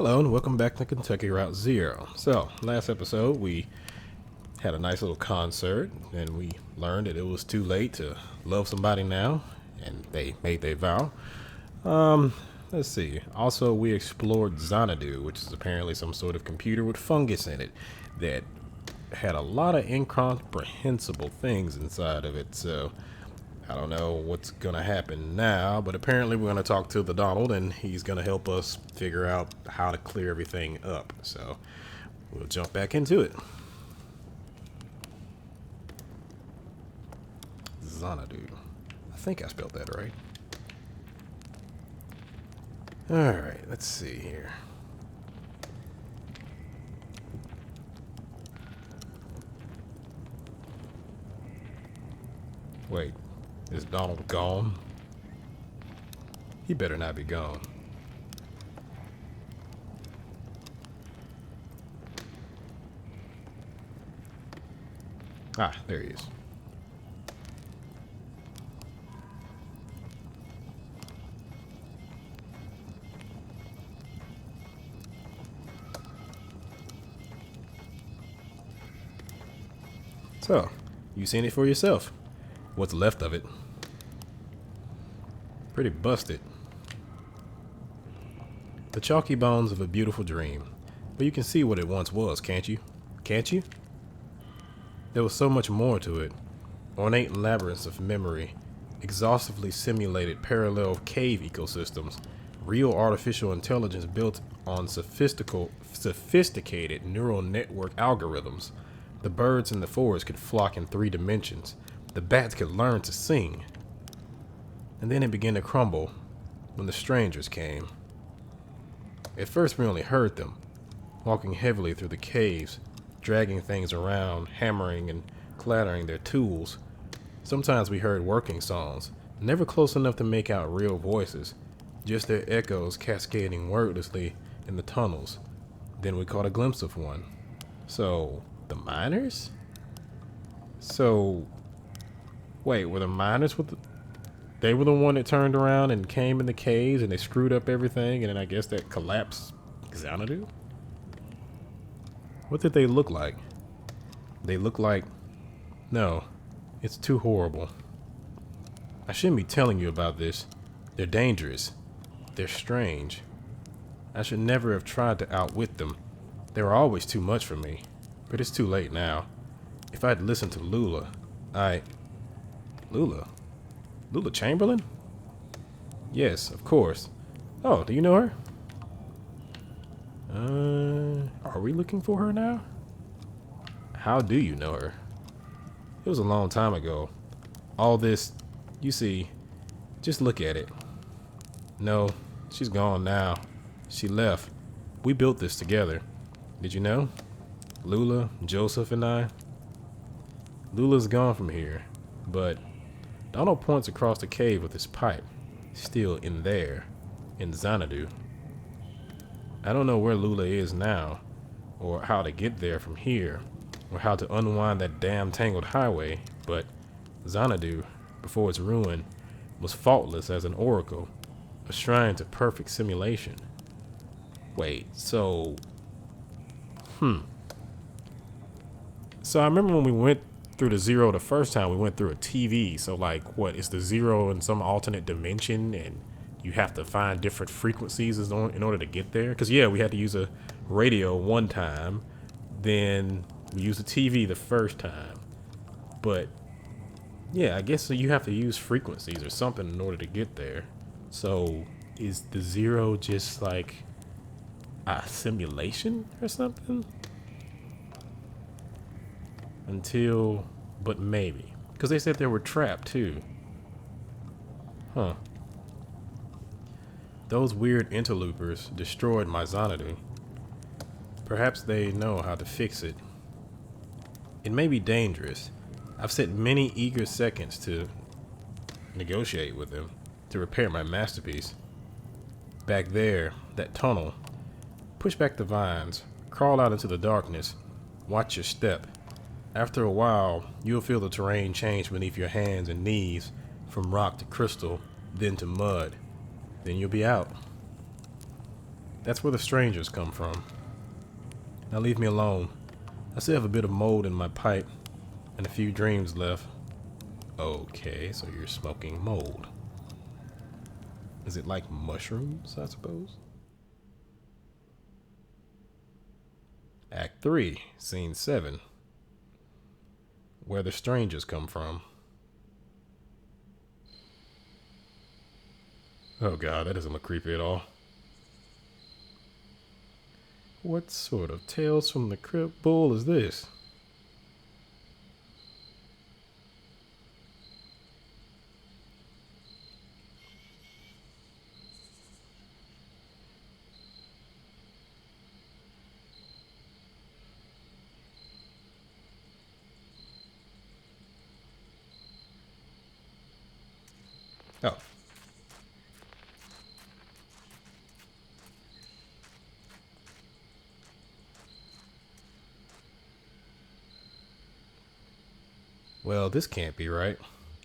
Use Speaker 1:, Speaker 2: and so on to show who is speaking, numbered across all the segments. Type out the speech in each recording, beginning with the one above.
Speaker 1: Hello and welcome back to Kentucky Route Zero. So, last episode we had a nice little concert and we learned that it was too late to love somebody now and they made their vow. Let's see. Also, we explored Xanadu, which is apparently some sort of computer with fungus in it that had a lot of incomprehensible things inside of it. So, I don't know what's going to happen now, but apparently we're going to talk to the Donald and he's going to help us figure out how to clear everything up. So we'll jump back into it. Xanadu. I think I spelled that right. Alright, let's see here. Wait. Is Donald gone? He better not be gone. Ah, there he is. So, you seen it for yourself. What's left of it. Pretty busted. The chalky bones of a beautiful dream. But you can see what it once was, can't you? Can't you? There was so much more to it. Ornate labyrinths of memory, exhaustively simulated parallel cave ecosystems, real artificial intelligence built on sophisticated neural network algorithms. The birds in the forest could flock in 3 dimensions. The bats could learn to sing. And then it began to crumble when the strangers came. At first we only heard them, walking heavily through the caves, dragging things around, hammering and clattering their tools. Sometimes we heard working songs, never close enough to make out real voices, just their echoes cascading wordlessly in the tunnels. Then we caught a glimpse of one. So, the miners? Wait, were the miners with the... They were the one that turned around and came in the caves and they screwed up everything and then I guess that collapsed Xanadu? What did they look like? They look like... No, it's too horrible. I shouldn't be telling you about this. They're dangerous. They're strange. I should never have tried to outwit them. They were always too much for me. But it's too late now. If I'd listened to Lula, Lula? Lula Chamberlain? Yes, of course. Oh, do you know her? Are we looking for her now? How do you know her? It was a long time ago. All this, you see, just look at it. No, she's gone now. She left. We built this together. Did you know? Lula, Joseph, and I. Lula's gone from here, but Donald points across the cave with his pipe, still in there, in Xanadu. I don't know where Lula is now, or how to get there from here, or how to unwind that damn tangled highway, but Xanadu, before its ruin, was faultless as an oracle, a shrine to perfect simulation. Wait, so I remember when we went through the zero the first time, we went through a TV. So like, what is the zero in some alternate dimension and you have to find different frequencies in order to get there? Because yeah, we had to use a radio one time, then we used a TV the first time, but yeah, I guess so you have to use frequencies or something in order to get there. So is the zero just like a simulation or something? But maybe. Because they said they were trapped too. Huh. Those weird interloopers destroyed my Xanadu. Perhaps they know how to fix it. It may be dangerous. I've spent many eager seconds to negotiate with them, to repair my masterpiece. Back there, that tunnel. Push back the vines, crawl out into the darkness, watch your step. After a while, you'll feel the terrain change beneath your hands and knees, from rock to crystal, then to mud. Then you'll be out. That's where the strangers come from. Now leave me alone. I still have a bit of mold in my pipe and a few dreams left. Okay, so you're smoking mold. Is it like mushrooms, I suppose? Act 3, Scene 7. Where the strangers come from. Oh god, that doesn't look creepy at all. What sort of Tales from the Crypt bull is this? Oh. Well, this can't be right.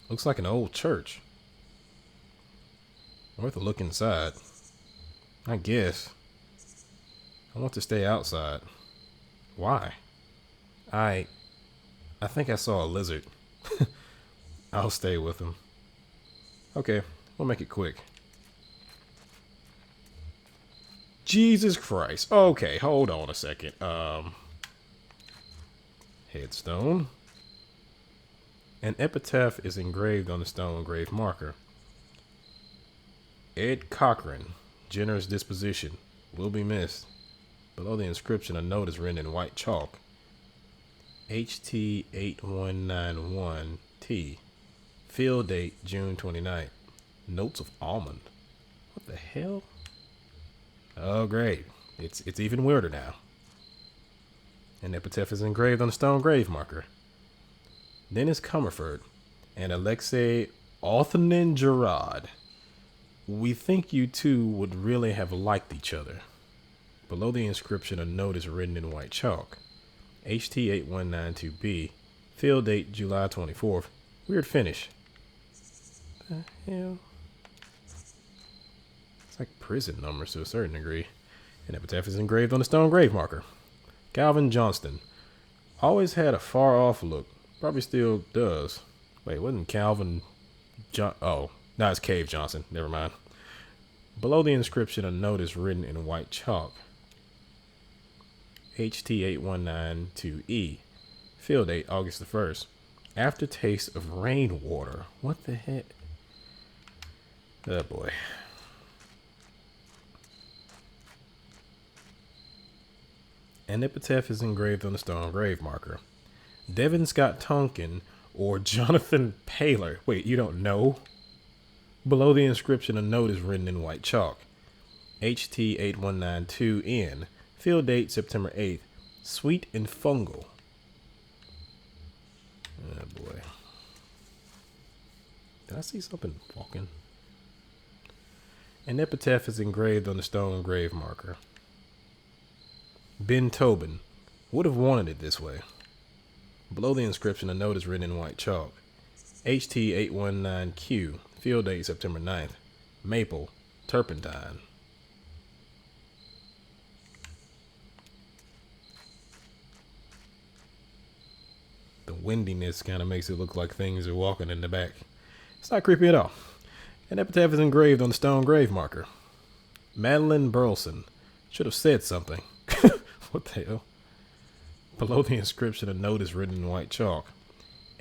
Speaker 1: Looks like an old church. Worth a look inside. I guess. I want to stay outside. Why? I think I saw a lizard. I'll stay with him. Okay, we'll make it quick. Jesus Christ. Okay, hold on a second. Headstone. An epitaph is engraved on the stone grave marker. Ed Cochran, generous disposition, will be missed. Below the inscription, a note is written in white chalk. HT8191T. Field date, June 29th. Notes of almond. What the hell? Oh, great. It's even weirder now. An epitaph is engraved on the stone grave marker. Dennis Comerford and Alexei Othnin Gerard. We think you two would really have liked each other. Below the inscription, a note is written in white chalk. HT8192B. Field date, July 24th. Weird finish. The hell? It's like prison numbers to a certain degree. An epitaph is engraved on the stone grave marker. Calvin Johnston. Always had a far off look. Probably still does. Wait, wasn't Calvin Oh, no, it's Cave Johnson. Never mind. Below the inscription, a note is written in white chalk. HT8192E. Field date, August the 1st. Aftertaste of rainwater. What the heck? Oh boy. An epitaph is engraved on the stone grave marker. Devin Scott Tonkin or Jonathan Paler. Wait, you don't know? Below the inscription, a note is written in white chalk. HT8192N. Field date, September 8th. Sweet and fungal. Oh boy. Did I see something walking? An epitaph is engraved on the stone grave marker. Ben Tobin. Would have wanted it this way. Below the inscription, a note is written in white chalk. HT819Q. Field date, September 9th. Maple. Turpentine. The windiness kind of makes it look like things are walking in the back. It's not creepy at all. An epitaph is engraved on the stone grave marker. Madeline Burleson. Should have said something. What the hell? Below the inscription, a note is written in white chalk.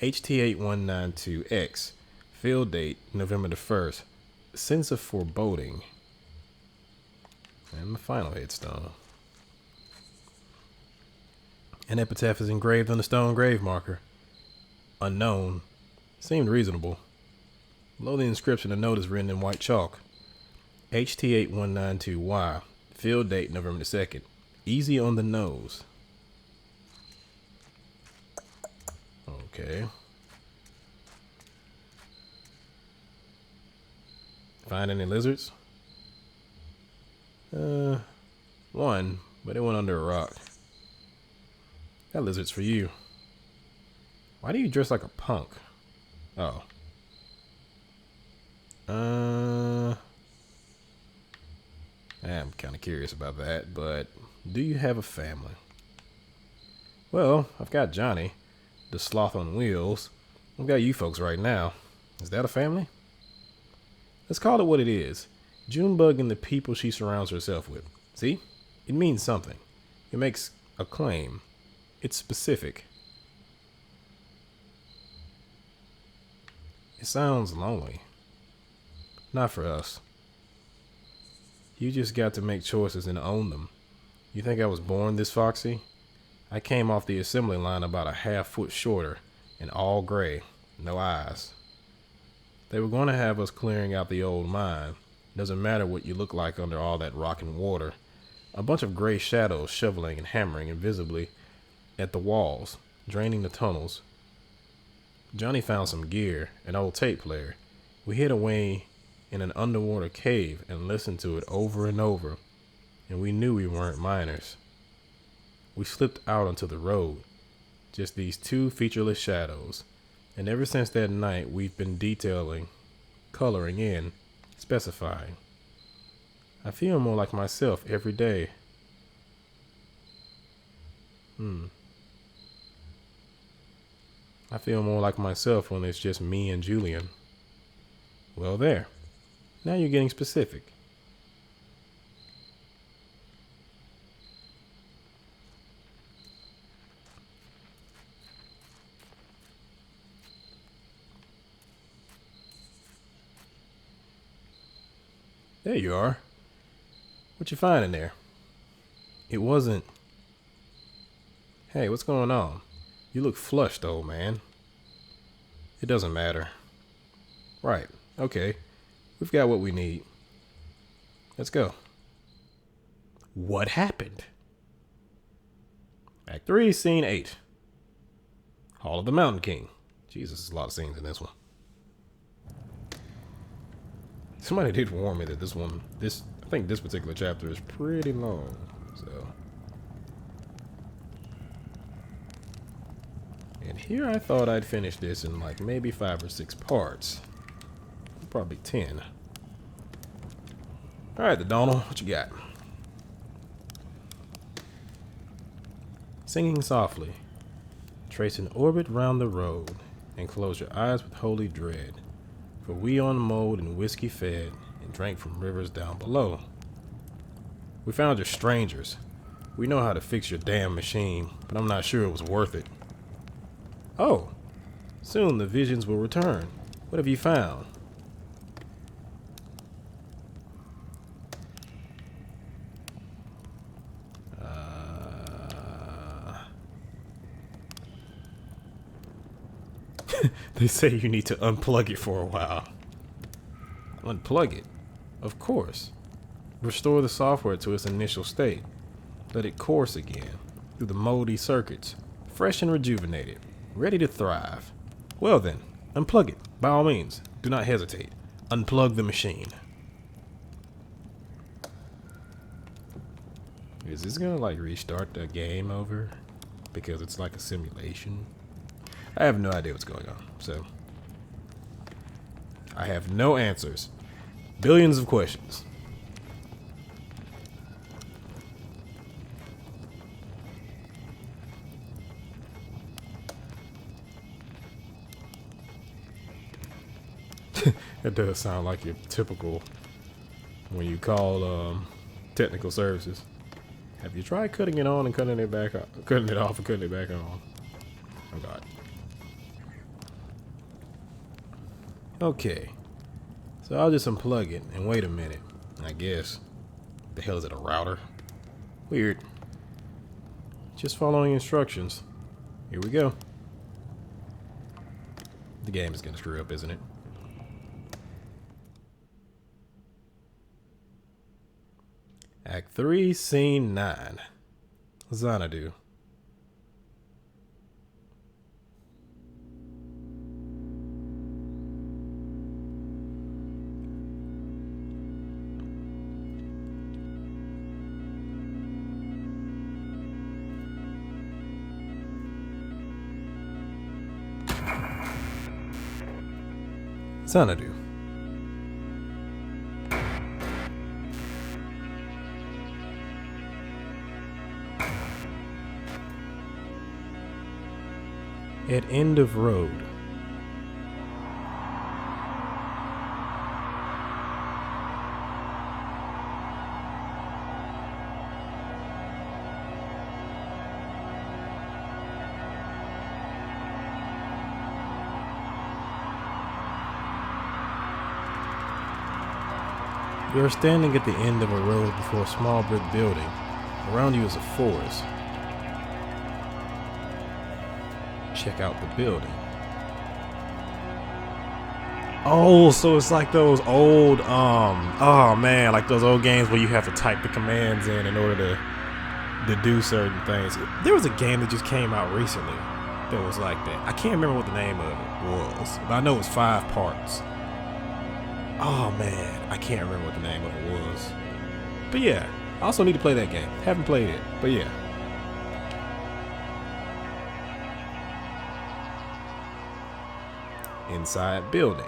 Speaker 1: HT8192X. Field date, November the 1st. Sense of foreboding. And the final headstone. An epitaph is engraved on the stone grave marker. Unknown. Seemed reasonable. Below the inscription, a note is written in white chalk. HT8192Y. Field date, November the 2nd. Easy on the nose. Okay. Find any lizards? One, but it went under a rock. That lizard's for you. Why do you dress like a punk? Oh. I'm kind of curious about that, but do you have a family? Well, I've got Johnny, the sloth on wheels. I've got you folks right now. Is that a family? Let's call it what it is. Junebug and the people she surrounds herself with. See? It means something. It makes a claim. It's specific. It sounds lonely. Not for us. You just got to make choices and own them. You think I was born this foxy? I came off the assembly line about a half-foot shorter and all gray, no eyes. They were going to have us clearing out the old mine. Doesn't matter what you look like under all that rocking water. A bunch of gray shadows shoveling and hammering invisibly at the walls, draining the tunnels. Johnny found some gear, an old tape player. We hid away in an underwater cave and listened to it over and over, and we knew we weren't miners. We slipped out onto the road, just these two featureless shadows, and ever since that night we've been detailing, coloring in, specifying. I feel more like myself every day. I feel more like myself when it's just me and Julian. Well, there. Now you're getting specific. There you are. What you find in there? It wasn't... Hey, what's going on? You look flushed, old man. It doesn't matter. Right, okay. We've got what we need. Let's go. What happened? Act 3, Scene 8. Hall of the Mountain King. Jesus, there's a lot of scenes in this one. Somebody did warn me that I think this particular chapter is pretty long, so. And here I thought I'd finish this in like maybe 5 or 6 parts. Probably 10. Alright, the Donald, what you got? Singing softly. Trace an orbit round the road, and close your eyes with holy dread. For we on mold and whiskey fed, and drank from rivers down below. We found your strangers. We know how to fix your damn machine, but I'm not sure it was worth it. Oh, soon the visions will return. What have you found? They say you need to unplug it for a while. Unplug it? Of course. Restore the software to its initial state. Let it course again through the moldy circuits, fresh and rejuvenated, ready to thrive. Well then, unplug it. By all means, do not hesitate. Unplug the machine. Is this gonna like restart the game over? Because it's like a simulation? I have no idea what's going on, so I have no answers. Billions of questions. That does sound like your typical when you call technical services. Have you tried cutting it on and cutting it back off, cutting it off and cutting it back on? Oh God. Okay, so I'll just unplug it and wait a minute, I guess. The hell is it, a router? Weird. Just following instructions. Here we go. The game is gonna screw up, isn't it? Act 3, Scene 9. Xanadu. Xanadu. At end of road. You are standing at the end of a road before a small brick building. Around you is a forest. Check out the building. Oh, so it's like those old, oh man, like those old games where you have to type the commands in order to do certain things. There was a game that just came out recently that was like that. I can't remember what the name of it was, but I know it was 5 parts. Oh man, I can't remember what the name of it was. But yeah, I also need to play that game. Haven't played it, but yeah. Inside building.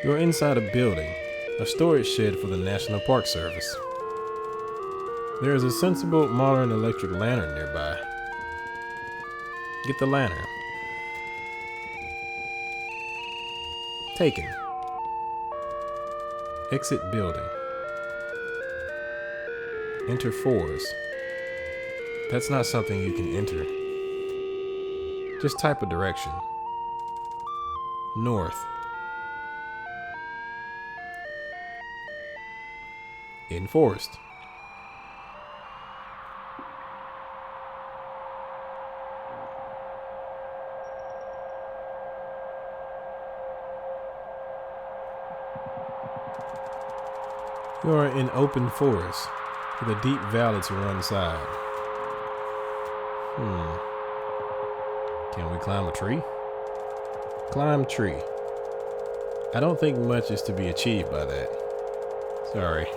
Speaker 1: You're inside a building, a storage shed for the National Park Service. There is a sensible modern electric lantern nearby. Get the lantern. Taken. Exit building. Enter forest. That's not something you can enter. Just type a direction. North. In forest. You are in open forest with a deep valley to one side. Can we climb a tree? Climb tree. I don't think much is to be achieved by that. Sorry.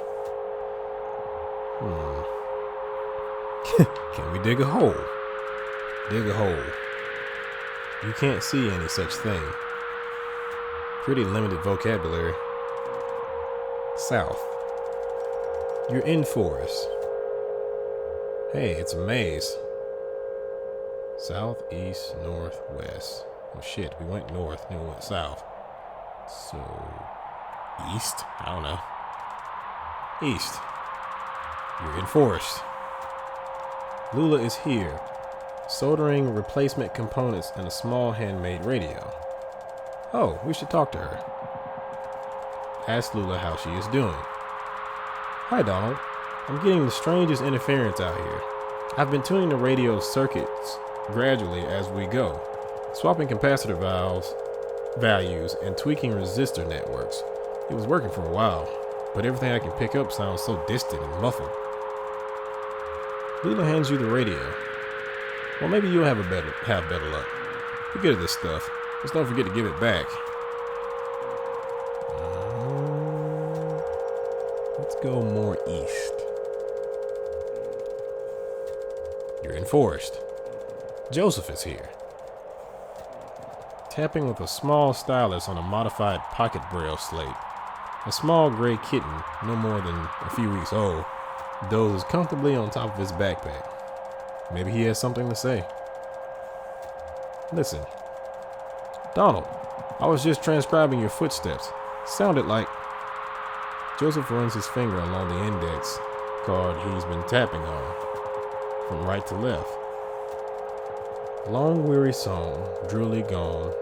Speaker 1: Can we dig a hole? Dig a hole. You can't see any such thing. Pretty limited vocabulary. South. You're in forest. Hey, it's a maze. South, east, north, west. Oh shit, we went north, then we went south. So, east? I don't know. East. You're in forest. Lula is here, soldering replacement components and a small handmade radio. Oh, we should talk to her. Ask Lula how she is doing. Hi, Donald. I'm getting the strangest interference out here. I've been tuning the radio circuits gradually as we go, swapping capacitor values and tweaking resistor networks. It was working for a while, but everything I can pick up sounds so distant and muffled. Lula hands you the radio. Well, maybe you'll have better luck. You're good at this stuff. Just don't forget to give it back. Let's go more east. You're in forest. Joseph is here. Tapping with a small stylus on a modified pocket braille slate. A small gray kitten, no more than a few weeks old, dozes comfortably on top of his backpack. Maybe he has something to say. Listen. Donald, I was just transcribing your footsteps. Sounded like... Joseph runs his finger along the index card he's been tapping on, from right to left. Long weary song, dearly gone.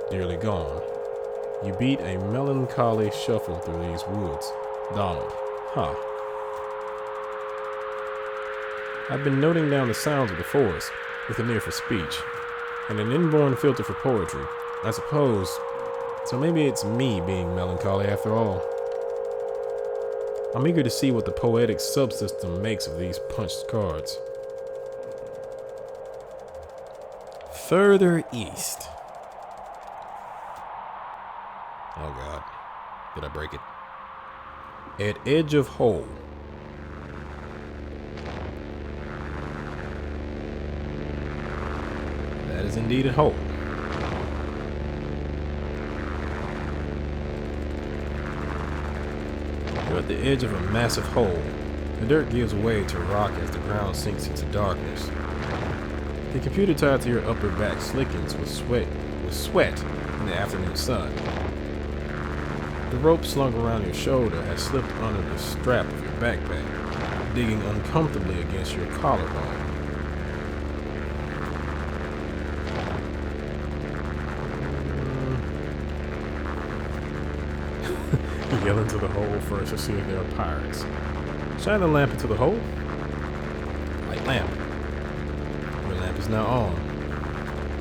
Speaker 1: You beat a melancholy shuffle through these woods. Donald. Huh. I've been noting down the sounds of the forest with an ear for speech, and an inborn filter for poetry, I suppose. So maybe it's me being melancholy after all. I'm eager to see what the poetic subsystem makes of these punched cards. Further east. Oh God, did I break it? At edge of hole. That That is indeed a hole. You're at the edge of a massive hole. The dirt gives way to rock as the ground sinks into darkness. The computer tied to your upper back slickens with sweat in the afternoon sun. The rope slung around your shoulder has slipped under the strap of your backpack, digging uncomfortably against your collarbone. You yell into the hole first to see if there are pirates. Shine the lamp into the hole. Light lamp. Your lamp is now on.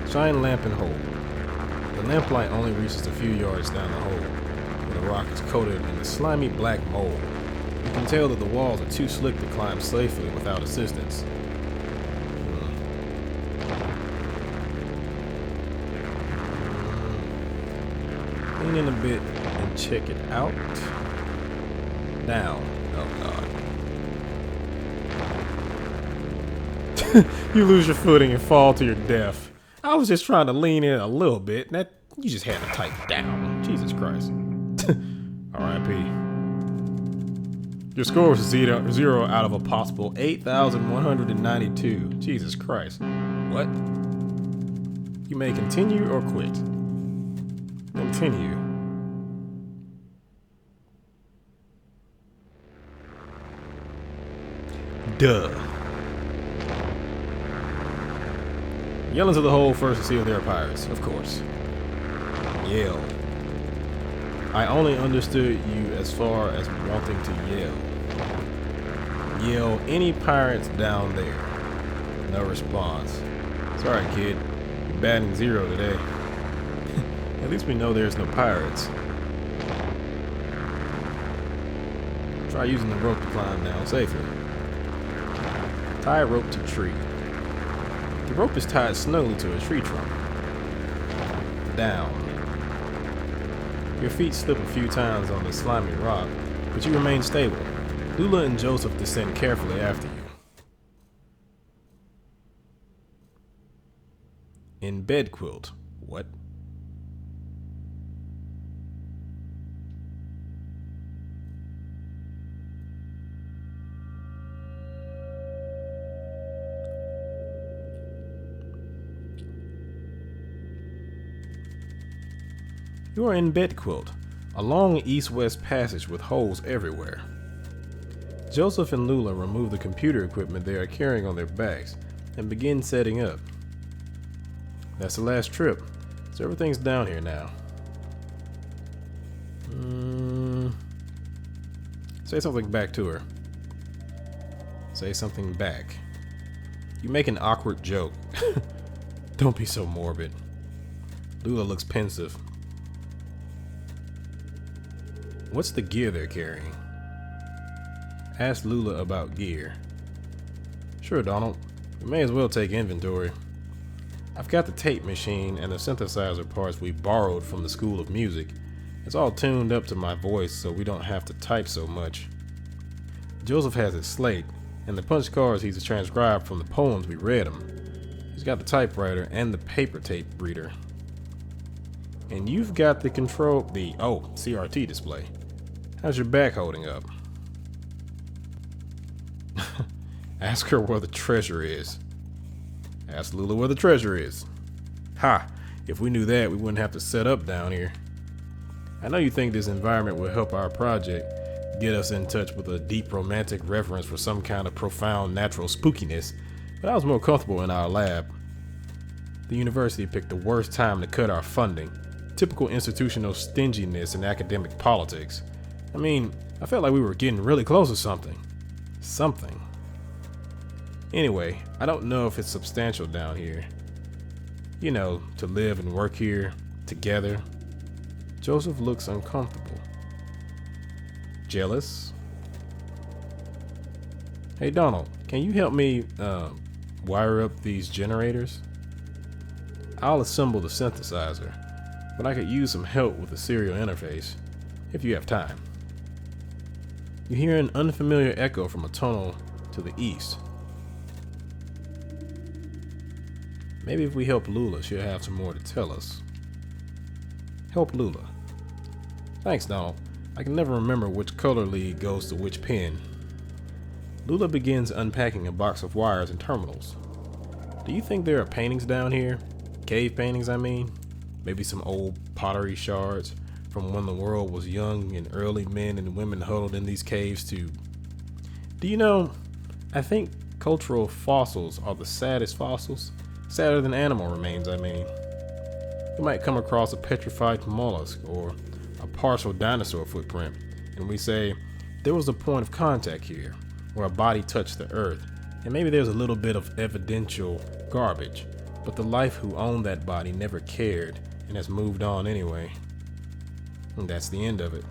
Speaker 1: Shine lamp in hole. The lamplight only reaches a few yards down the hole, where the rock is coated in a slimy black mold. You can tell that the walls are too slick to climb safely without assistance. Lean in a bit and check it out. Down. Oh God. You lose your footing and fall to your death. I was just trying to lean in a little bit. You just had to type down. Jesus Christ. R.I.P. Your score was 0 out of a possible 8,192. Jesus Christ. What? You may continue or quit. Continue. Duh. Yell into the hole first to see if there are pirates, of course. Yell. I only understood you as far as wanting to yell. Yell, any pirates down there? No response. Sorry, kid. You're batting 0 today. At least we know there's no pirates. Try using the rope to climb down safely. Tie a rope to tree. The rope is tied snugly to a tree trunk. Down. Your feet slip a few times on the slimy rock, but you remain stable. Lula and Joseph descend carefully after you. In bed quilt. What? You are in bed quilt, a long east-west passage with holes everywhere. Joseph and Lula remove the computer equipment they are carrying on their backs and begin setting up. That's the last trip, so everything's down here now. Say something back to her. Say something back. You make an awkward joke. Don't be so morbid. Lula looks pensive. What's the gear they're carrying? Ask Lula about gear. Sure, Donald. We may as well take inventory. I've got the tape machine and the synthesizer parts we borrowed from the School of Music. It's all tuned up to my voice so we don't have to type so much. Joseph has his slate and the punch cards he's transcribed from the poems we read him. He's got the typewriter and the paper tape reader. And you've got the CRT display. How's your back holding up? Ask her where the treasure is. Ask Lula where the treasure is. Ha! If we knew that, we wouldn't have to set up down here. I know you think this environment will help our project, get us in touch with a deep romantic reverence for some kind of profound natural spookiness, but I was more comfortable in our lab. The university picked the worst time to cut our funding. Typical institutional stinginess and academic politics. I mean, I felt like we were getting really close to something. Something. Anyway, I don't know if it's substantial down here. You know, to live and work here, together. Joseph looks uncomfortable. Jealous? Hey Donald, can you help me, wire up these generators? I'll assemble the synthesizer, but I could use some help with the serial interface, if you have time. You hear an unfamiliar echo from a tunnel to the east. Maybe if we help Lula, she'll have some more to tell us. Help Lula. Thanks, Donald. I can never remember which color lead goes to which pin. Lula begins unpacking a box of wires and terminals. Do you think there are paintings down here? Cave paintings, I mean? Maybe some old pottery shards from when the world was young and early men and women huddled in these caves to... Do you know, I think cultural fossils are the saddest fossils. Sadder than animal remains, I mean. You might come across a petrified mollusk or a partial dinosaur footprint, and we say, there was a point of contact here, where a body touched the earth, and maybe there's a little bit of evidential garbage, but the life who owned that body never cared and has moved on anyway. And that's the end of it.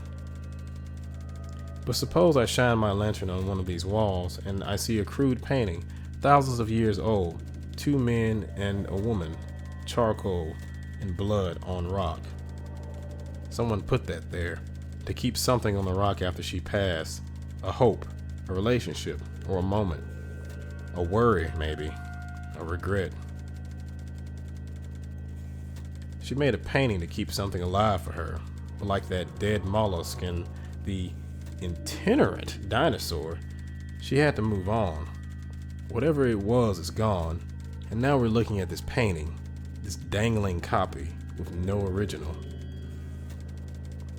Speaker 1: But suppose I shine my lantern on one of these walls and I see a crude painting, thousands of years old, 2 men and a woman, charcoal and blood on rock. Someone put that there to keep something on the rock after she passed, a hope, a relationship, or a moment, a worry maybe, a regret. She made a painting to keep something alive for her, but like that dead mollusk and the itinerant dinosaur, she had to move on. Whatever it was is gone, and now we're looking at this painting, this dangling copy with no original.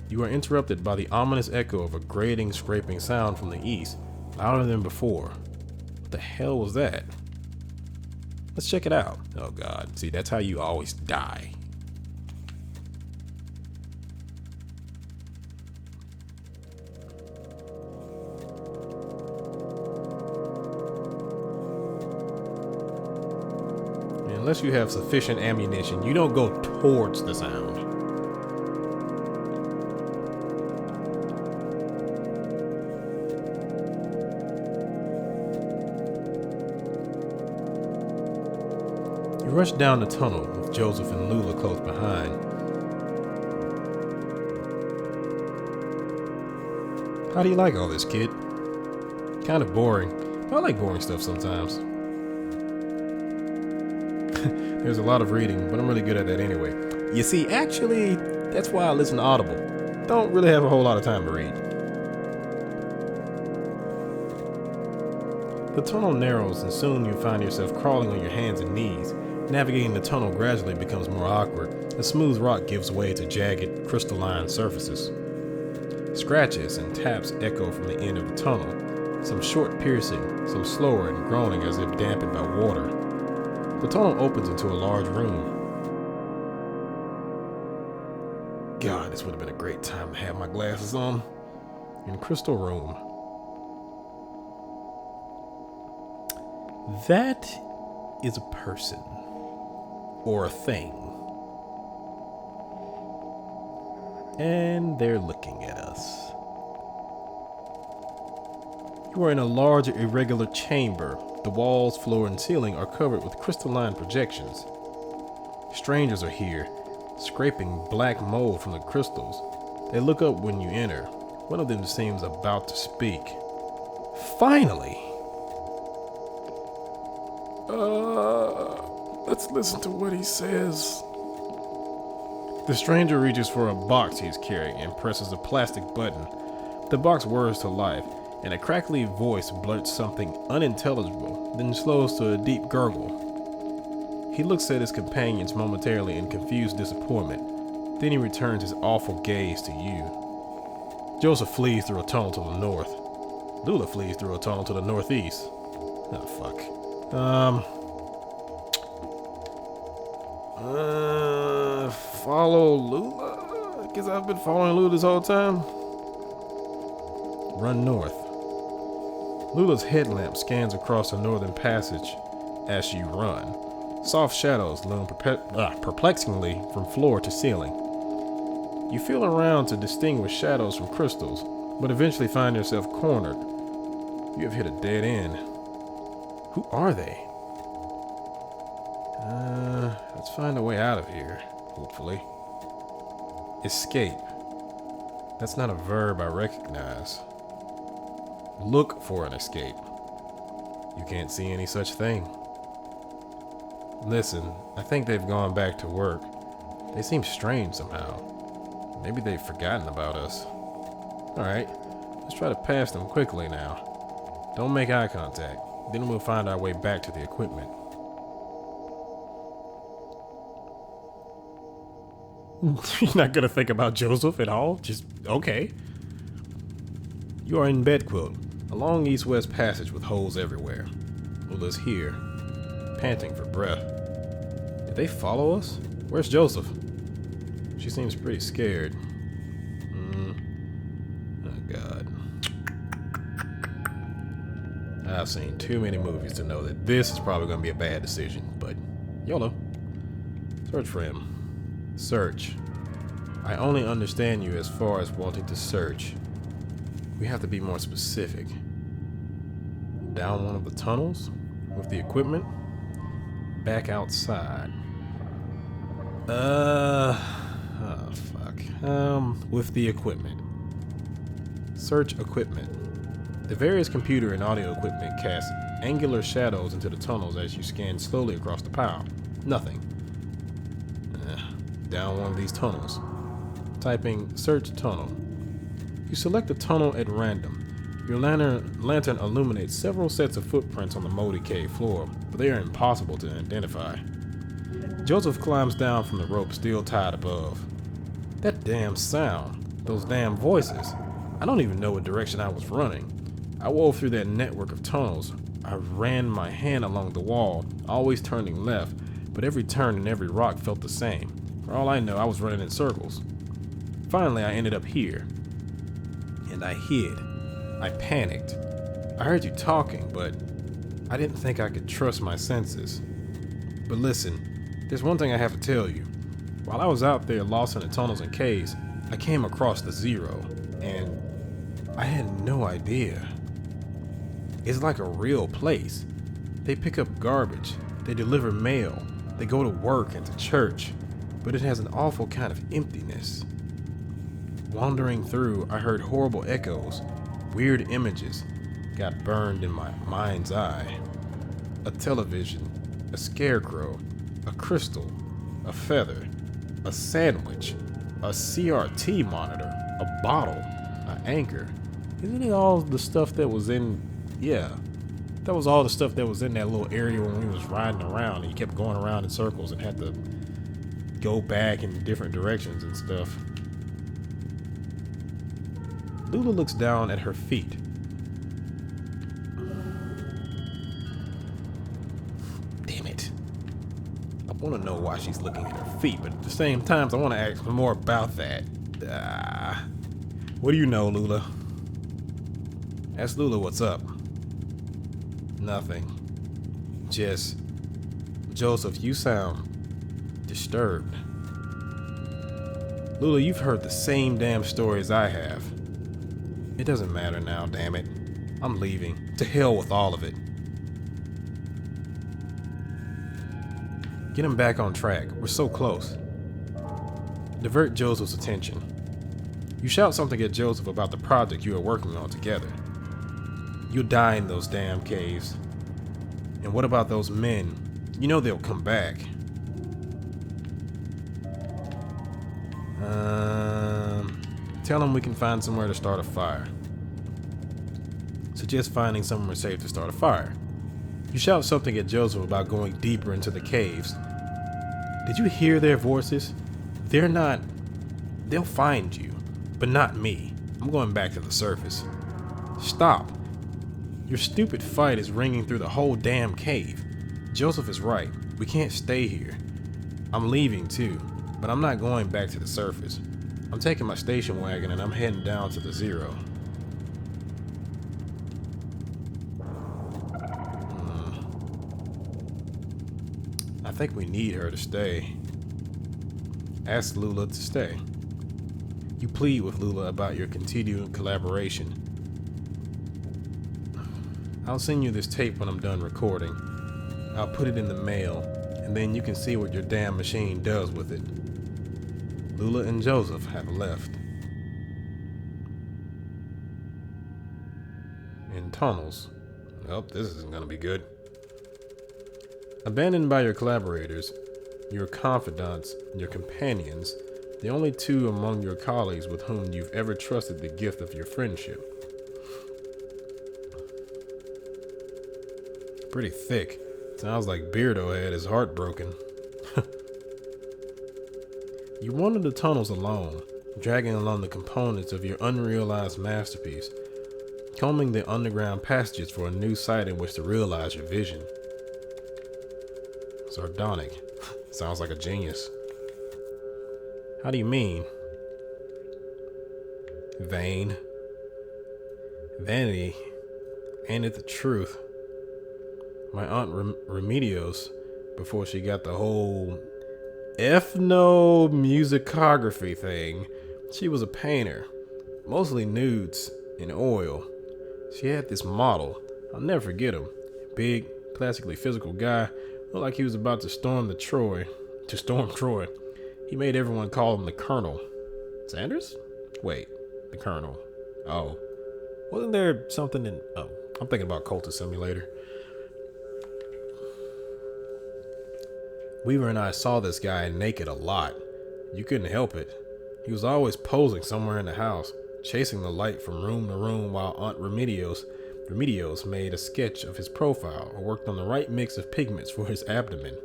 Speaker 1: You are interrupted by the ominous echo of a grating, scraping sound from the east, louder than before. What the hell was that? Let's check it out. Oh God, see, that's how you always die. Unless you have sufficient ammunition, you don't go towards the sound. You rush down the tunnel with Joseph and Lula close behind. How do you like all this, kid? Kind of boring. I like boring stuff sometimes. There's a lot of reading, but I'm really good at that anyway. You see, actually, that's why I listen to Audible. Don't really have a whole lot of time to read. The tunnel narrows, and soon you find yourself crawling on your hands and knees. Navigating the tunnel gradually becomes more awkward. The smooth rock gives way to jagged, crystalline surfaces. Scratches and taps echo from the end of the tunnel, some short piercing, some slower and groaning as if dampened by water. The tunnel opens into a large room. God, this would have been a great time to have my glasses on. In Crystal Room. That is a person. Or a thing. And they're looking at us. You are in a large, irregular chamber. The walls, floor, and ceiling are covered with crystalline projections. Strangers are here, scraping black mold from the crystals. They look up when you enter. One of them seems about to speak. Finally! Let's listen to what he says. The stranger reaches for a box he is carrying and presses a plastic button. The box whirs to life, and a crackly voice blurts something unintelligible, then slows to a deep gurgle. He looks at his companions momentarily in confused disappointment. Then he returns his awful gaze to you. Joseph flees through a tunnel to the north. Lula flees through a tunnel to the northeast. Oh, fuck. Follow Lula? I guess I've been following Lula this whole time. Run north. Lula's headlamp scans across the northern passage as you run. Soft shadows loom perplexingly from floor to ceiling. You feel around to distinguish shadows from crystals, but eventually find yourself cornered. You have hit a dead end. Who are they? Let's find a way out of here, hopefully. Escape. That's not a verb I recognize. Look for an escape. You can't see any such thing. Listen, I think they've gone back to work. They seem strange somehow. Maybe they've forgotten about us. Alright, let's try to pass them quickly now. Don't make eye contact. Then we'll find our way back to the equipment. You're not gonna think about Joseph at all? Just, okay. You are in bed quilt, a long east-west passage with holes everywhere. Lula's here, panting for breath. Did they follow us? Where's Joseph? She seems pretty scared. Oh, God. I've seen too many movies to know that this is probably going to be a bad decision, but YOLO. Search for him. Search. I only understand you as far as wanting to search. We have to be more specific. Down one of the tunnels? With the equipment? Back outside. Oh, fuck. With the equipment. Search equipment. The various computer and audio equipment cast angular shadows into the tunnels as you scan slowly across the pile. Nothing. Down one of these tunnels. Typing search tunnel. You select a tunnel at random. Your lantern illuminates several sets of footprints on the moldy cave floor, but they are impossible to identify. Joseph climbs down from the rope still tied above. That damn sound. Those damn voices. I don't even know what direction I was running. I wove through that network of tunnels. I ran my hand along the wall, always turning left, but every turn and every rock felt the same. For all I know, I was running in circles. Finally, I ended up here. And I hid. I panicked. I heard you talking, but I didn't think I could trust my senses. But listen, there's one thing I have to tell you. While I was out there lost in the tunnels and caves, I came across the Zero, and I had no idea. It's like a real place. They pick up garbage, they deliver mail, they go to work and to church, but it has an awful kind of emptiness. Wandering through, I heard horrible echoes, weird images, got burned in my mind's eye. A television, a scarecrow, a crystal, a feather, a sandwich, a CRT monitor, a bottle, an anchor. Isn't it all the stuff that was in... Yeah, that was all the stuff that was in that little area when we was riding around and you kept going around in circles and had to go back in different directions and stuff. Lula looks down at her feet. Damn it. I want to know why she's looking at her feet, but at the same time, I want to ask more about that. What do you know, Lula? Ask Lula what's up. Nothing. Just... Joseph, you sound disturbed. Lula, you've heard the same damn stories I have. It doesn't matter now, damn it. I'm leaving. To hell with all of it. Get him back on track. We're so close. Divert Joseph's attention. You shout something at Joseph about the project you are working on together. You'll die in those damn caves. And what about those men? You know they'll come back. Tell them we can find somewhere to start a fire. Suggest finding somewhere safe to start a fire. You shout something at Joseph about going deeper into the caves. Did you hear their voices? They're not... They'll find you, but not me. I'm going back to the surface. Stop. Your stupid fight is ringing through the whole damn cave. Joseph is right. We can't stay here. I'm leaving too, but I'm not going back to the surface. I'm taking my station wagon and I'm heading down to the Zero. I think we need her to stay. Ask Lula to stay. You plead with Lula about your continuing collaboration. I'll send you this tape when I'm done recording. I'll put it in the mail, and then you can see what your damn machine does with it. Lula and Joseph have left. In tunnels. Well, this isn't gonna be good. Abandoned by your collaborators, your confidants, your companions, the only two among your colleagues with whom you've ever trusted the gift of your friendship. Pretty thick. Sounds like Beardo had his heart broken. You wander the tunnels alone, dragging along the components of your unrealized masterpiece, combing the underground passages for a new site in which to realize your vision. Sardonic. Sounds like a genius. How do you mean? Vain. Vanity. Ain't it the truth? My aunt Remedios, before she got the whole ethnomusicography thing, she was a painter, mostly nudes in oil. She had this model, I'll never forget him. Big, classically physical guy, looked like he was about to storm Troy. He made everyone call him the Colonel. Sanders? Wait, the Colonel. Oh, wasn't there something in? Oh, I'm thinking about Cultist Simulator. Weaver and I saw this guy naked a lot. You couldn't help it. He was always posing somewhere in the house, chasing the light from room to room while Aunt Remedios made a sketch of his profile or worked on the right mix of pigments for his abdomen.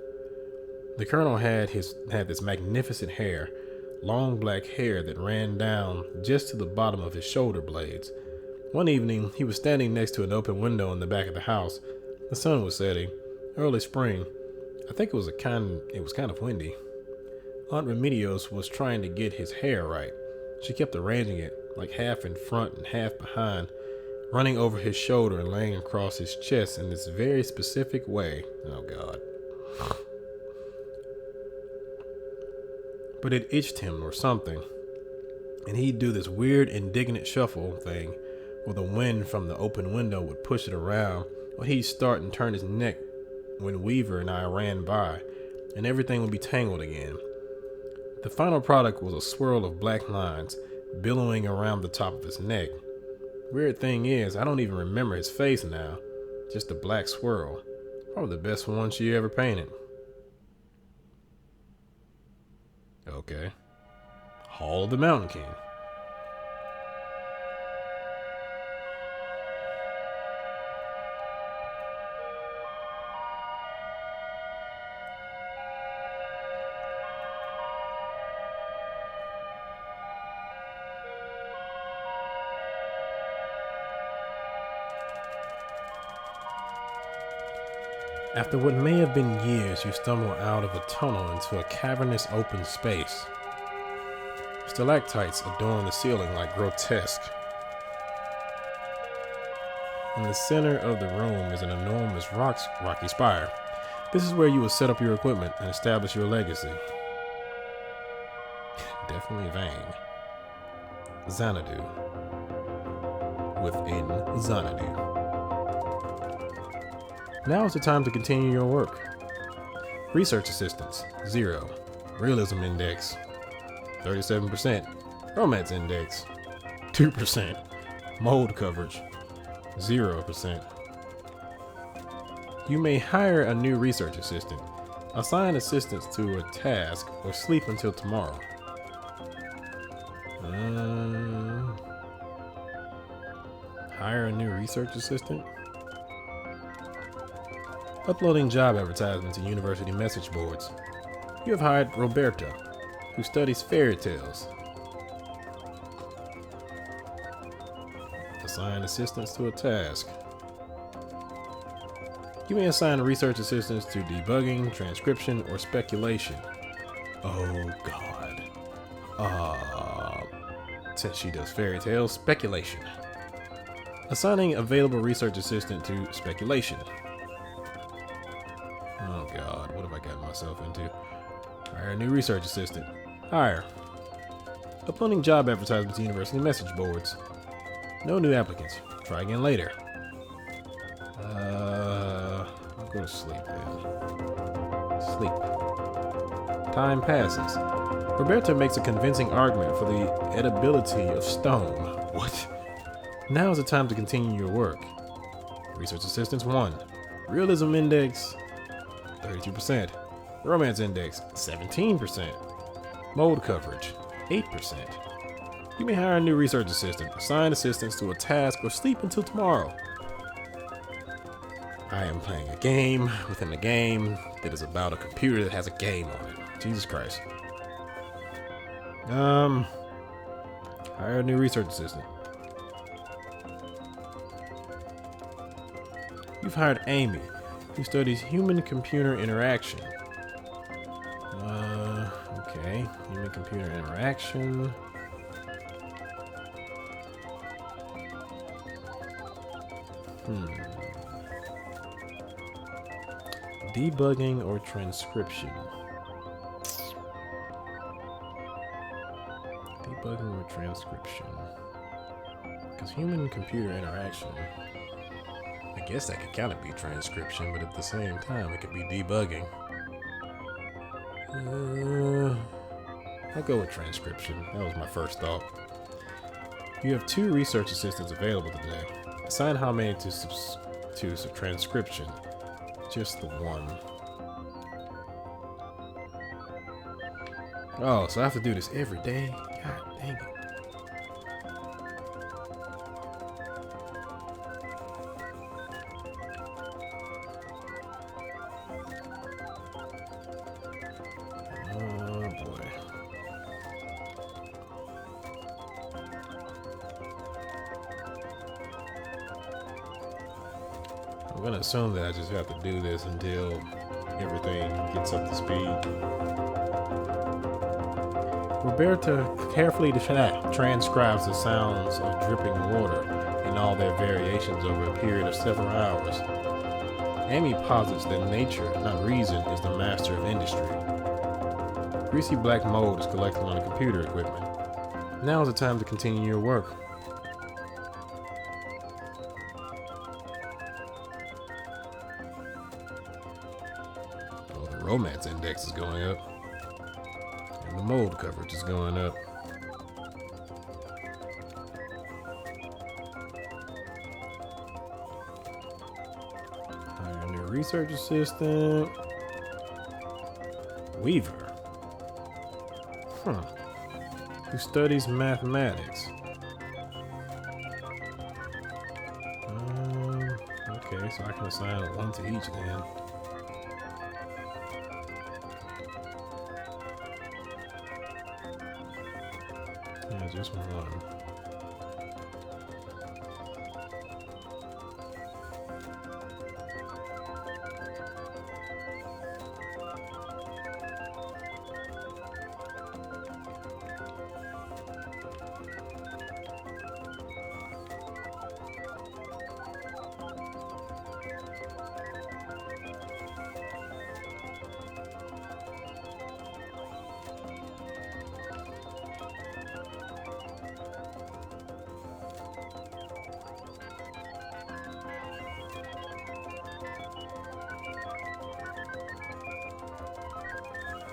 Speaker 1: The Colonel had this magnificent hair, long black hair that ran down just to the bottom of his shoulder blades. One evening, he was standing next to an open window in the back of the house. The sun was setting, early spring. I think it was kind of windy. Aunt Remedios was trying to get his hair right. She kept arranging it, like half in front and half behind, running over his shoulder and laying across his chest in this very specific way. Oh, God. But it itched him or something, and he'd do this weird, indignant shuffle thing where the wind from the open window would push it around, or he'd start and turn his neck when Weaver and I ran by, and everything would be tangled again. The final product was a swirl of black lines billowing around the top of his neck. Weird thing is, I don't even remember his face now, just a black swirl. Probably the best one she ever painted. Okay. Hall of the Mountain King. After what may have been years, you stumble out of a tunnel into a cavernous open space. Stalactites adorn the ceiling like grotesque. In the center of the room is an enormous rocky spire. This is where you will set up your equipment and establish your legacy. Definitely vain. Xanadu. Within Xanadu. Now is the time to continue your work. Research assistants, 0. Realism index, 37%. Romance index, 2%. Mold coverage, 0%. You may hire a new research assistant, assign assistants to a task, or sleep until tomorrow. Hire a new research assistant? Uploading job advertisements to university message boards. You have hired Roberta, who studies fairy tales. Assign assistants to a task. You may assign research assistants to debugging, transcription, or speculation. Oh, God. Since she does fairy tales, speculation. Assigning available research assistant to speculation. Oh God, what have I gotten myself into? Hire a new research assistant. Hire. Uploading job advertisements to university message boards. No new applicants. Try again later. I'll go to sleep then. Sleep. Time passes. Roberta makes a convincing argument for the edibility of stone. What? Now is the time to continue your work. Research assistants 1. Realism index 32%. Romance index, 17%. Mold coverage, 8%. You may hire a new research assistant, assign assistants to a task, or sleep until tomorrow. I am playing a game within a game that is about a computer that has a game on it. Jesus Christ. Hire a new research assistant. You've hired Amy, who studies human-computer interaction. Okay, human-computer interaction. Debugging or transcription? Debugging or transcription? Because human-computer interaction, I guess that could kind of be transcription, but at the same time, it could be debugging. I'll go with transcription. That was my first thought. You have 2 research assistants available today. Assign how many to transcription. Just the 1. Oh, so I have to do this every day? God dang it. Oh boy. I'm gonna assume that I just have to do this until everything gets up to speed. Roberta carefully transcribes the sounds of dripping water in all their variations over a period of several hours. Amy posits that nature, not reason, is the master of industry. Greasy black mold is collected on the computer equipment. Now is the time to continue your work. Oh, the romance index is going up. And the mold coverage is going up. Hire a new research assistant. Weaver. Who studies mathematics. Okay, so I can assign 1 to each then. Yeah, just 1.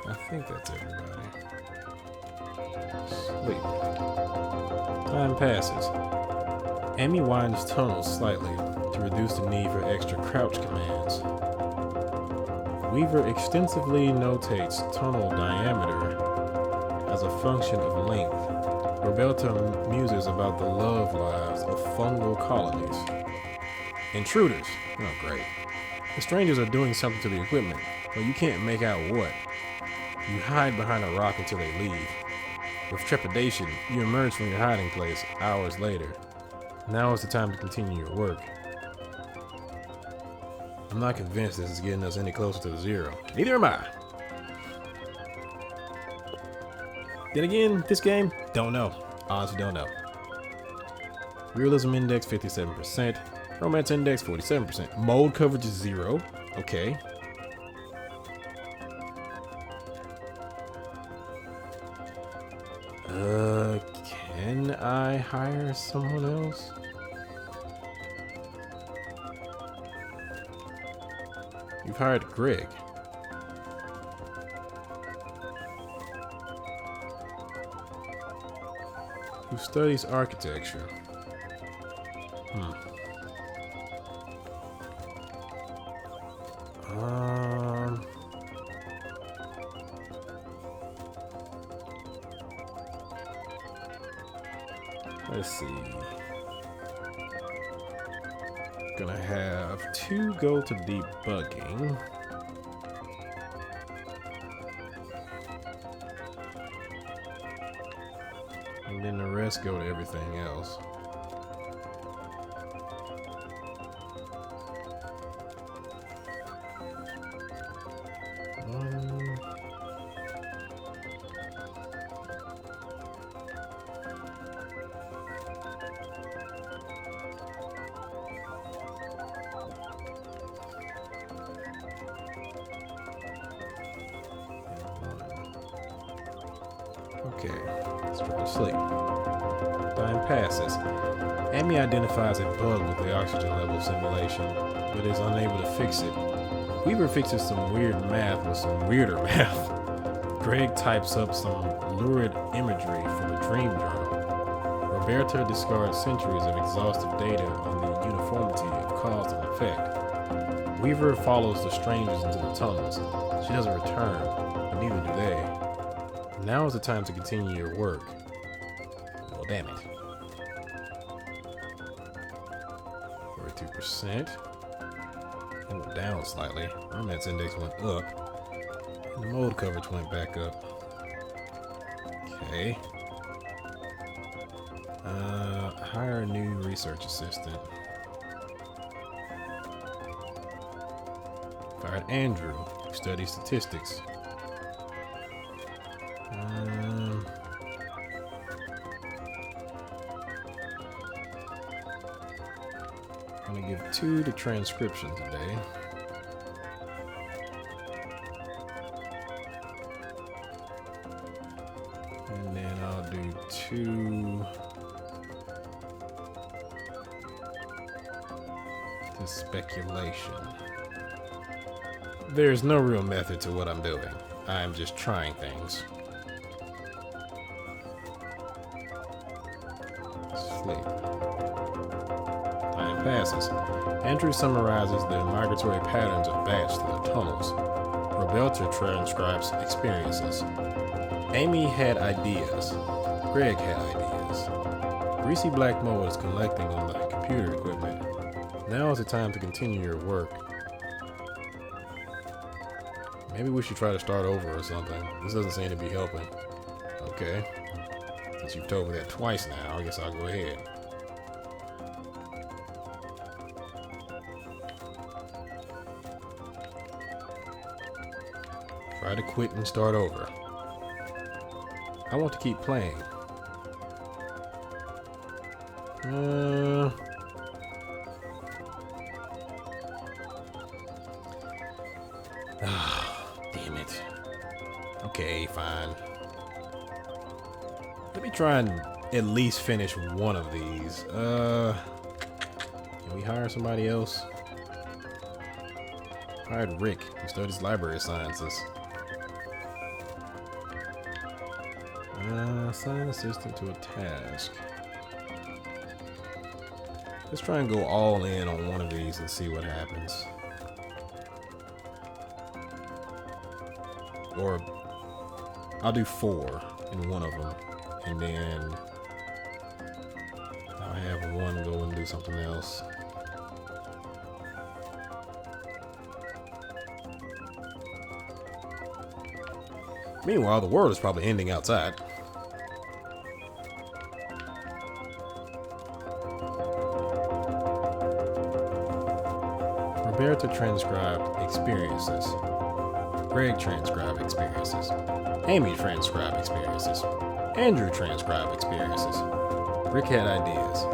Speaker 1: I think that's everybody. Sleep. Time passes. Amy winds tunnels slightly to reduce the need for extra crouch commands. Weaver extensively notates tunnel diameter as a function of length. Roberta muses about the love lives of fungal colonies. Intruders. Oh, great. The strangers are doing something to the equipment, but you can't make out what. You hide behind a rock until they leave. With trepidation, you emerge from your hiding place hours later. Now is the time to continue your work. I'm not convinced this is getting us any closer to 0. Neither am I. Then again, this game, don't know. Honestly, don't know. Realism index 57%. Romance index 47%. Mold coverage is 0. Okay. Can I hire someone else? You've hired Greg. Who studies architecture. Let's see. Gonna have 2 go to debugging. And then the rest go to everything else. Okay, let's try to sleep. Time passes. Amy identifies a bug with the oxygen level simulation, but is unable to fix it. Weaver fixes some weird math with some weirder math. Greg types up some lurid imagery from a dream journal. Roberta discards centuries of exhaustive data on the uniformity of cause and effect. Weaver follows the strangers into the tunnels. She doesn't return, but neither do they. Now is the time to continue your work. Well, damn it. 42%. It went down slightly. Romance index went up. And the mode coverage went back up. Okay. Hire a new research assistant. Fired Andrew, who studies statistics. I'm gonna give 2 to transcription today. And then I'll do 2 to speculation. There's no real method to what I'm doing. I'm just trying things. Sleep. Time passes. Andrew summarizes the migratory patterns of bats through the tunnels. Roberta transcribes experiences. Amy had ideas. Greg had ideas. Greasy Black Mo is collecting on the computer equipment. Now is the time to continue your work. Maybe we should try to start over or something. This doesn't seem to be helping. Okay. Since you've told me that twice now, I guess I'll go ahead. Try to quit and start over. I want to keep playing. Damn it. Okay, fine. Let me try and at least finish one of these. Can we hire somebody else? Hired Rick, who studies library sciences. Assign assistant to a task. Let's try and go all in on one of these and see what happens. Or I'll do 4 in one of them, and then I'll have one go and do something else. Meanwhile, the world is probably ending outside. Roberta transcribed experiences. Greg transcribed experiences. Amy transcribed experiences. Andrew transcribed experiences. Rick had ideas.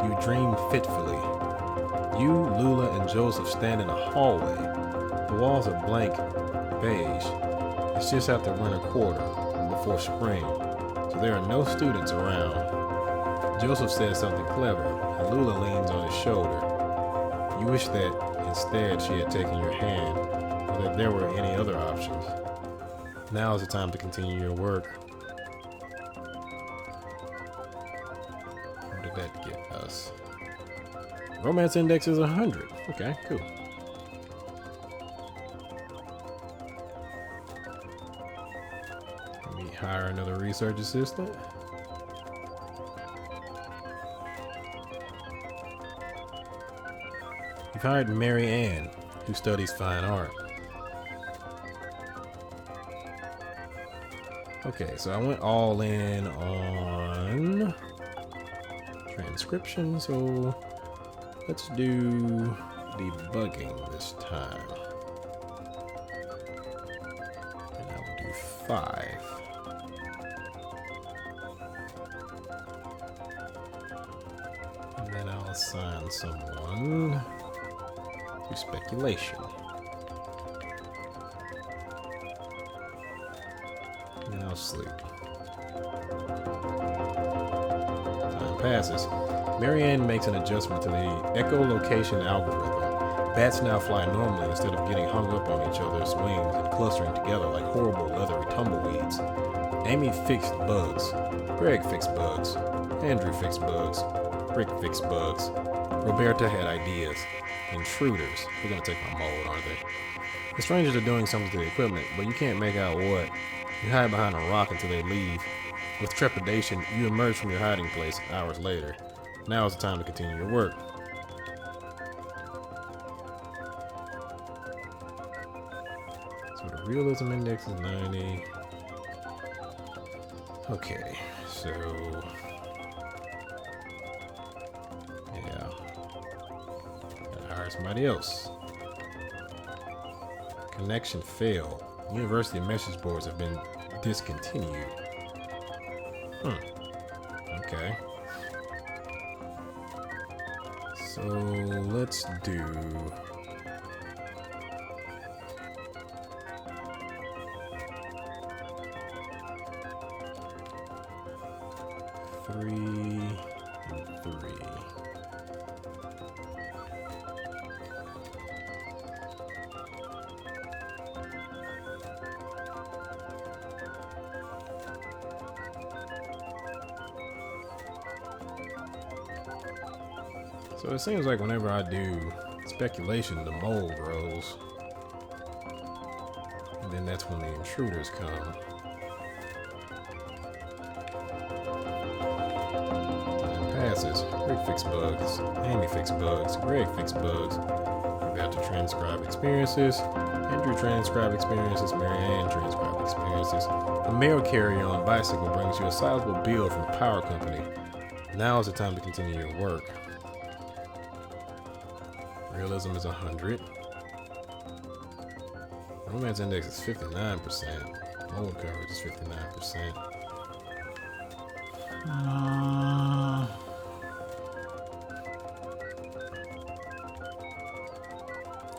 Speaker 1: You dreamed fitfully. You, Lula, and Joseph stand in a hallway. The walls are blank beige. It's just after winter quarter and before spring, so there are no students around. Joseph says something clever, and Lula leans on his shoulder. You wish that instead she had taken your hand, or that there were any other options. Now is the time to continue your work. What did that get us? Romance index is 100. Okay, cool. Let me hire another research assistant. hired Mary Ann, who studies fine art. Okay, so I went all in on transcription, so let's do debugging this time. And I will do 5. And then I'll assign someone to speculation. And I'll sleep. Time passes. Mary Ann makes an adjustment to the echolocation algorithm. Bats now fly normally instead of getting hung up on each other's wings and clustering together like horrible leathery tumbleweeds. Amy fixed bugs. Greg fixed bugs. Andrew fixed bugs. Rick fixed bugs. Roberta had ideas. Intruders. They're gonna take my mold, aren't they? The strangers are doing something to the equipment, but you can't make out what. You hide behind a rock until they leave. With trepidation, you emerge from your hiding place hours later. Now is the time to continue your work. So the realism index is 90. Okay, so yeah, gotta hire somebody else. Connection failed. University message boards have been discontinued. Okay. So let's do 3 and 3. So it seems like whenever I do speculation, the mold grows. And then that's when the intruders come. Time passes. Rick fixed bugs. Amy fixed bugs. Greg fixed bugs. Roberta transcribe experiences. Andrew transcribe experiences. Mary Ann transcribe experiences. A mail carrier on bicycle brings you a sizable bill from the power company. Now is the time to continue your work. Realism is 100. Romance index is 59%. Mold coverage is 59%.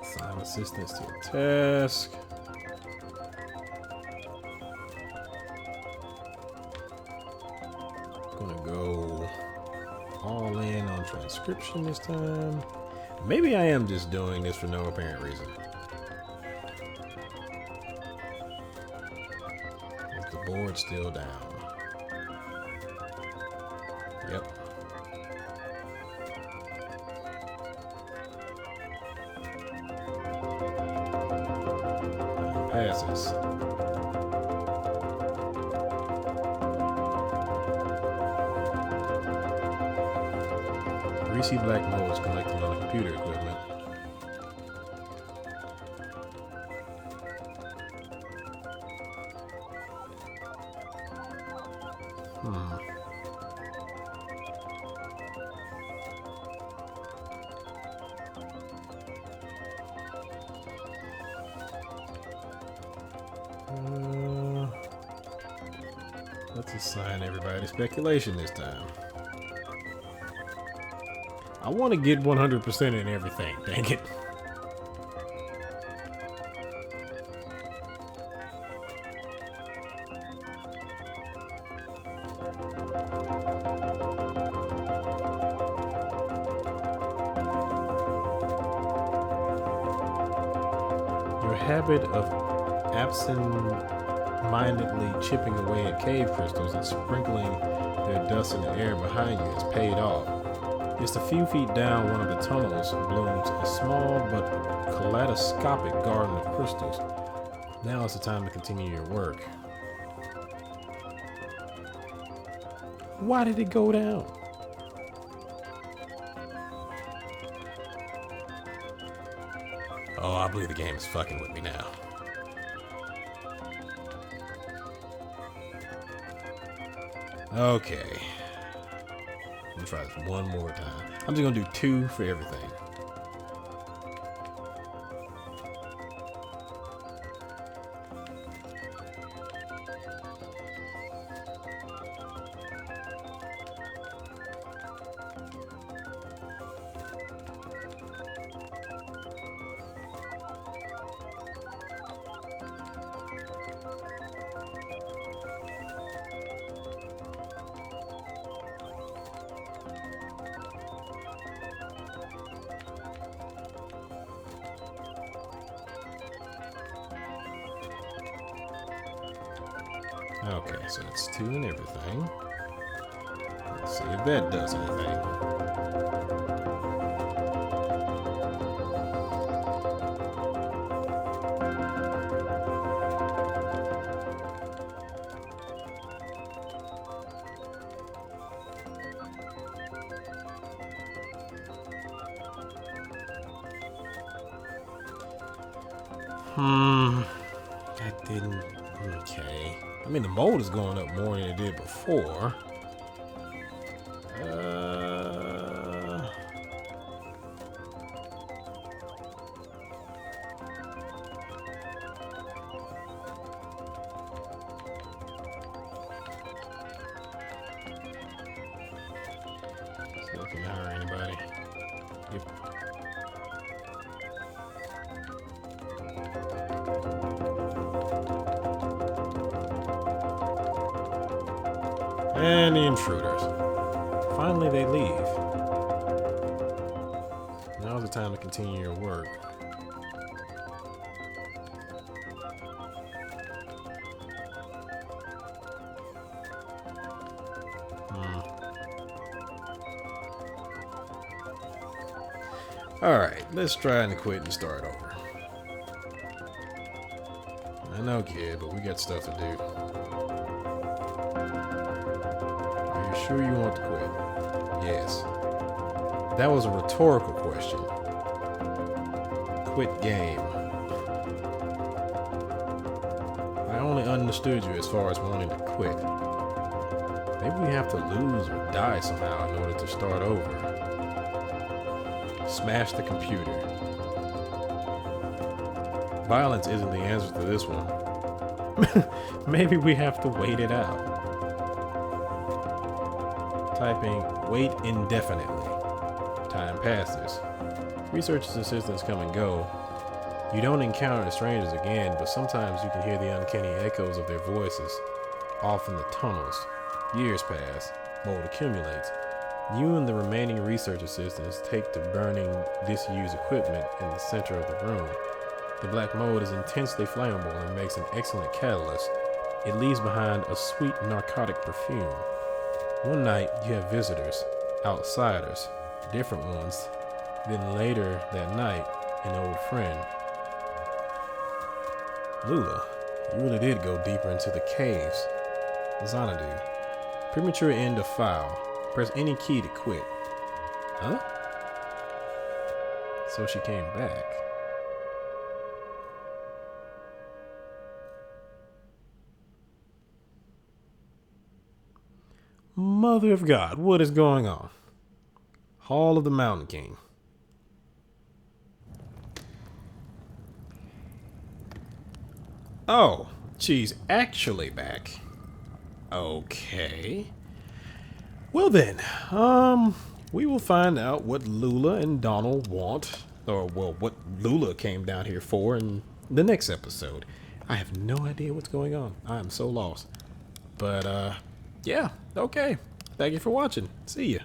Speaker 1: Assign assistance to a task. Gonna go all in on transcription this time. Maybe I am just doing this for no apparent reason. Is the board still down? Yep. Time passes. Greasy black molds collecting on the computer equipment. Let's assign everybody to speculation this time. I want to get 100% in everything, dang it. Your habit of absent-mindedly chipping away at cave crystals and sprinkling their dust in the air behind you has paid off. Just a few feet down one of the tunnels blooms a small but kaleidoscopic garden of crystals. Now is the time to continue your work. Why did it go down? Oh, I believe the game is fucking with me now. Okay. Let me try this one more time. I'm just gonna do 2 for everything. Okay, so it's 2 and everything. Let's see if that does anything. That didn't... Okay. I mean, the mold is going up more than it did before. See if we can hire anybody. Yep. And the intruders. Finally, they leave. Now's the time to continue your work. Alright, let's try and quit and start over. I know, kid, but we got stuff to do. Are you sure you want to quit? Yes. That was a rhetorical question. Quit game. I only understood you as far as wanting to quit. Maybe we have to lose or die somehow in order to start over. Smash the computer. Violence isn't the answer to this one. Maybe we have to wait it out. Typing wait indefinitely. Time passes. Research assistants come and go. You don't encounter the strangers again, but sometimes you can hear the uncanny echoes of their voices. Off in the tunnels. Years pass. Mold accumulates. You and the remaining research assistants take to burning disused equipment in the center of the room. The black mold is intensely flammable and makes an excellent catalyst. It leaves behind a sweet narcotic perfume. One night, you have visitors, outsiders, different ones. Then later that night, an old friend. Lula, you really did go deeper into the caves. Xanadu. Premature end of file. Press any key to quit. Huh? So she came back. Mother of God, what is going on? Hall of the Mountain King. Oh, she's actually back. Okay. Well then, we will find out what Lula and Donald want, or well, what Lula came down here for in the next episode. I have no idea what's going on. I am so lost. But, yeah, okay. Thank you for watching. See ya.